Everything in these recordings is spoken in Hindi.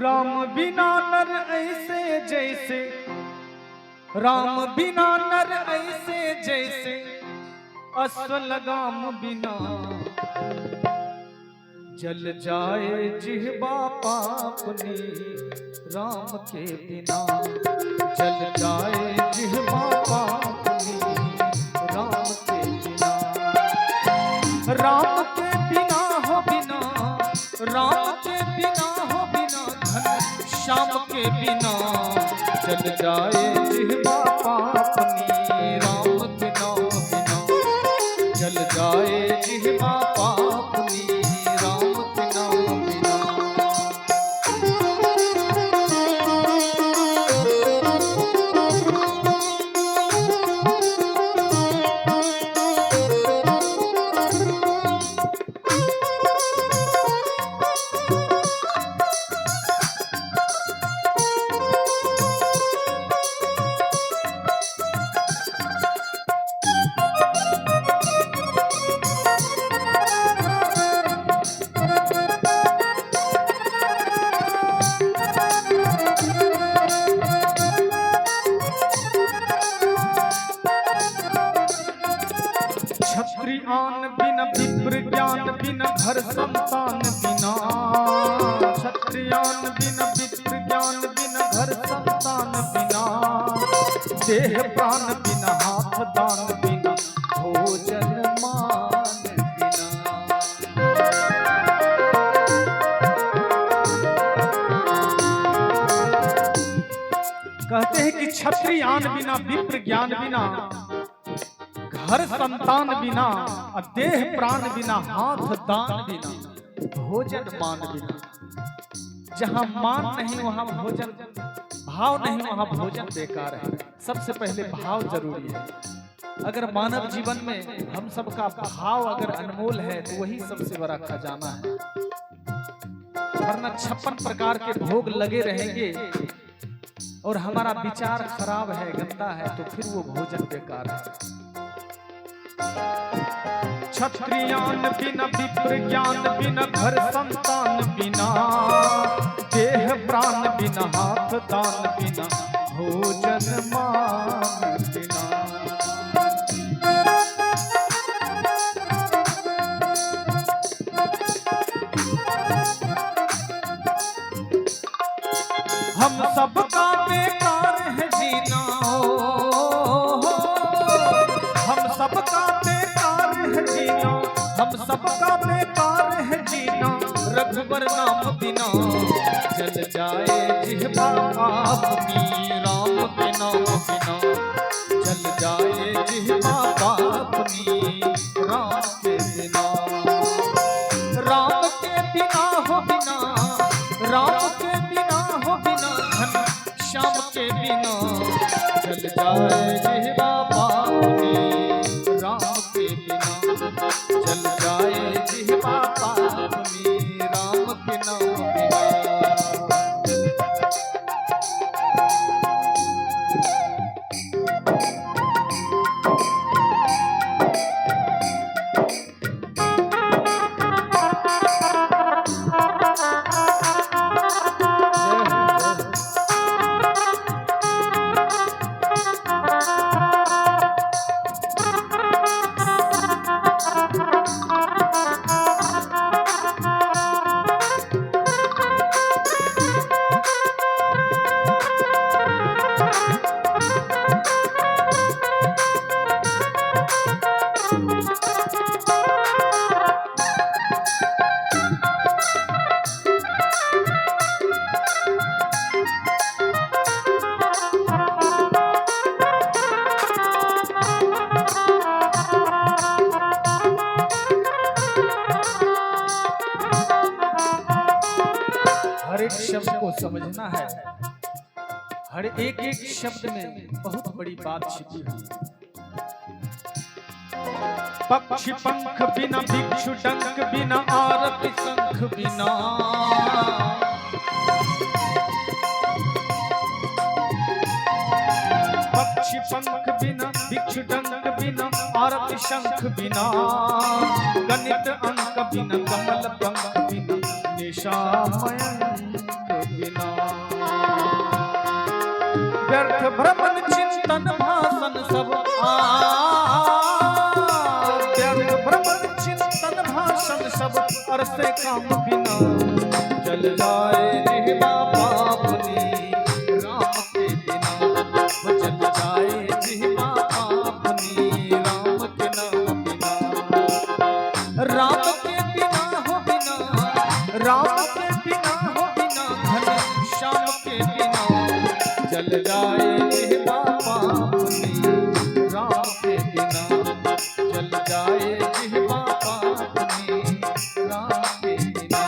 राम बिना नर ऐसे जैसे, राम बिना नर ऐसे जैसे अश्व लगाम बिना, जल जाए जिह्वा पापनी राम के बिना, जल जाए जिह्वा पापनी राम के बिना। राम के बिना हो बिना, राम के बिना हो बिना, घन श्याम के बिना, जल जाए जिह्वा पापनी राम के नाम बिना, जल जाए जिह्वा पापनी राम के नाम बिना। क्षत्रियान बिन विप्र ज्ञान बिन घर संतान बिना, क्षत्रियान बिन विप्र ज्ञान बिन घर संतान बिना, देह प्राण बिना हाथ दान बिना, भोजन मान बिना। कहते हैं कि क्षत्रियान बिना विप्र ज्ञान बिना, घर संतान बिना, देह प्राण बिना, हाथ दान बिना, भोजन मान बिना। जहां मान नहीं वहां भोजन, भाव नहीं वहां भोजन बेकार है। सबसे पहले भाव जरूरी है। अगर मानव जीवन में हम सबका भाव अगर अनमोल है तो वही सबसे बड़ा खजाना है। वरना 56 प्रकार के भोग लगे रहेंगे और हमारा विचार खराब है, गंदा है, तो फिर वो भोजन बेकार है। क्षत्रियान बिना विप्र ज्ञान बिना घर संतान बिना, देह प्राण बिना हाथ दान बिना, भोजन मान बिना। हम सबका बेकार है जीना, हम सबका बेकार है जीना, हम सबका बेकार है जीना, रघुबर नाम बिना, जल जाए जिह्वा पापनी राम के नाम बिना, जल जाए जिह्वा पापनी राम के बिना। राम के बिना हो बिना, राम के बिना हो बिना, घन श्याम के बिना, जल जाए जिह्वा पापनी राम के बिना, जल जाए जिह्वा पापनी राम के नाम बिना। हर एक शब्द को समझना है। हर एक एक शब्द में बहुत बड़ी बात छिपी है। पक्षी पंख बिना, भिक्षु डंक बिना, आरती शंख बिना, पक्षी पंख बिना, भिक्षु डंक बिना, आरती शंख बिना, गणित अंक बिना, कमल पंख बिना, श्यामयंक बिना। व्यर्थ भ्रमण चिंतन भाषण सब व्यर्थ भ्रमण चिंतन भाषण सब अरसे काम बिना। जल जाए जिह्वा पापनी राम के बिना। जल जाए जिह्वा पापनी राम के नाम बिना। राम के बिना हो बिना, राम के बिना हो बिना, घन श्याम के बिना। जल जाए जिह्वा पापनी राम के बिना। जल जाए जिह्वा पापनी राम के बिना।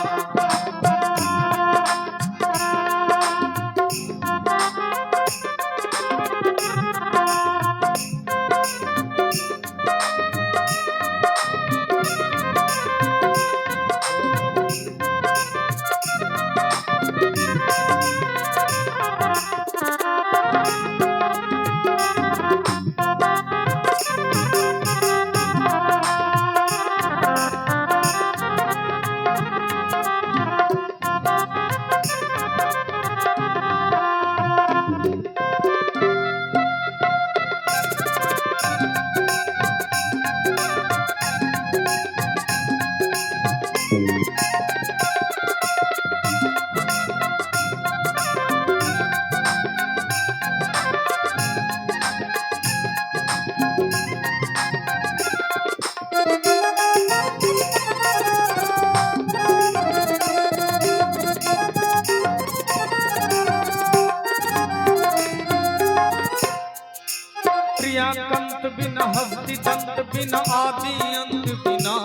प्रियाकंत बिना हस्ति दंत बिना आदि अंत बिना।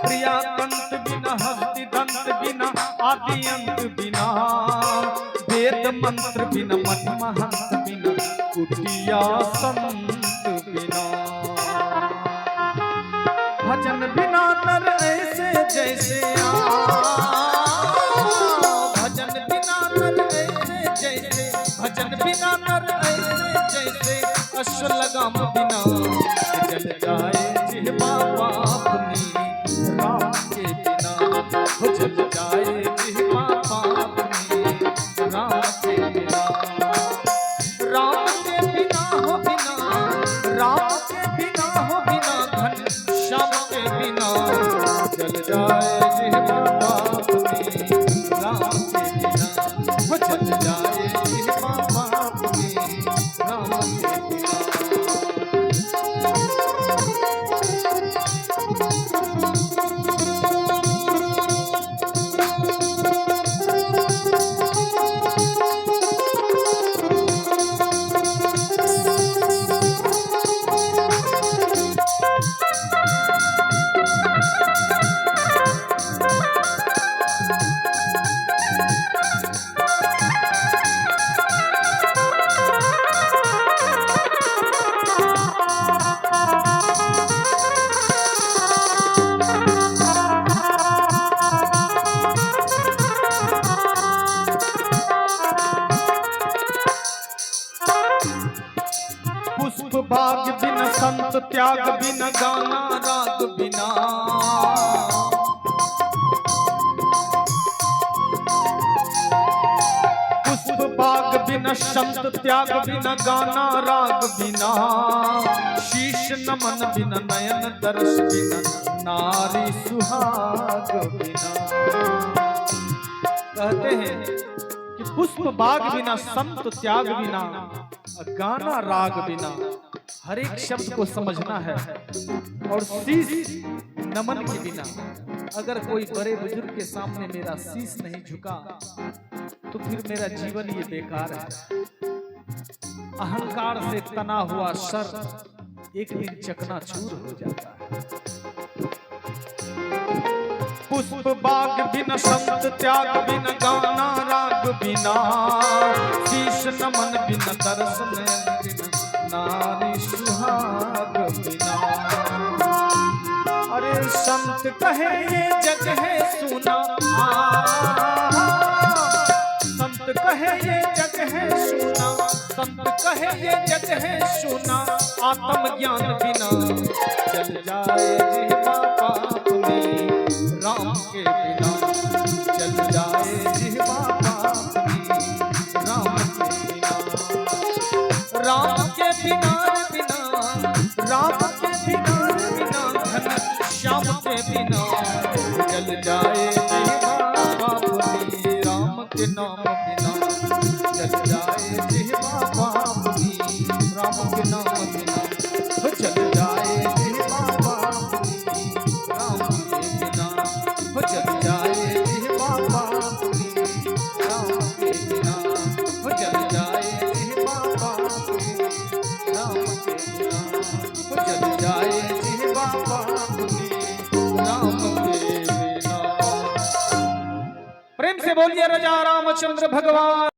प्रियाकंत बिना हस्ति दंत बिना आदि अंत बिना। वेद मंत्र बिना मठ महंत बिना कुटिया संत बिना। भजन बिना नर ऐसे जैसे भजन बिना नर ऐसे जैसे अश्व लगाम बिना। जल जाए जिह्वा पापनी राम के बिना। जल जाए जिह्वा पापनी राम के बिना। राम के बिना हो बिना, राम के बिना हो बिना, घन श्याम के बिना। जल जाए जिह्वा पापनी राम के बिना। जल जाए जिह्वा पापनी राम के बिना। पुष्प भाग बिन संत त्याग बिन गाना राग बिना। पुष्प भाग बिन संत त्याग बिन गाना राग बिना। शीश नमन बिन नयन दर्श बिन नारी सुहाग बिना। कहते हैं कि पुष्प बाग बिना संत त्याग बिना गाना राग बिना। हर एक शब्द को समझना है और शीश नमन के बिना। अगर कोई बड़े बुजुर्ग के सामने मेरा शीश नहीं झुका तो फिर मेरा जीवन ये बेकार है। अहंकार से तना हुआ सर एक दिन चकनाचूर हो जाता है। पुष्प बाग बिन संत त्याग बिन गाना राग बिना। शीश नमन बिन दर्शन बिन नारी सुहाग बिना। अरे संत कहे ये जग है सुना। संत कहे ये जग है सुना। संत कहे ये जग है सोना, आत्म ज्ञान बिना चल जाए जिह्वा पाप में, राम के बिना चल जाए जिह्वा पाप में, राम के बिना, राम के बिना बिना, राम के बिना बिना, धन श्याम के बिना चल जाए जिह्वा पाप में, राम के नाम बिना चल जाए जिह्वा पाप में, राम के नाम बिना हो चल जाए जिह्वा पाप में, राम के बिना हो चल जाए जिह्वा पाप में, राम के बिना हो चल जाए जिह्वा पाप में, राम के बिना हो चल जाए जिह्वा पाप में, राम के बिना। प्रेम से बोलिए राजा रामचंद्र भगवान।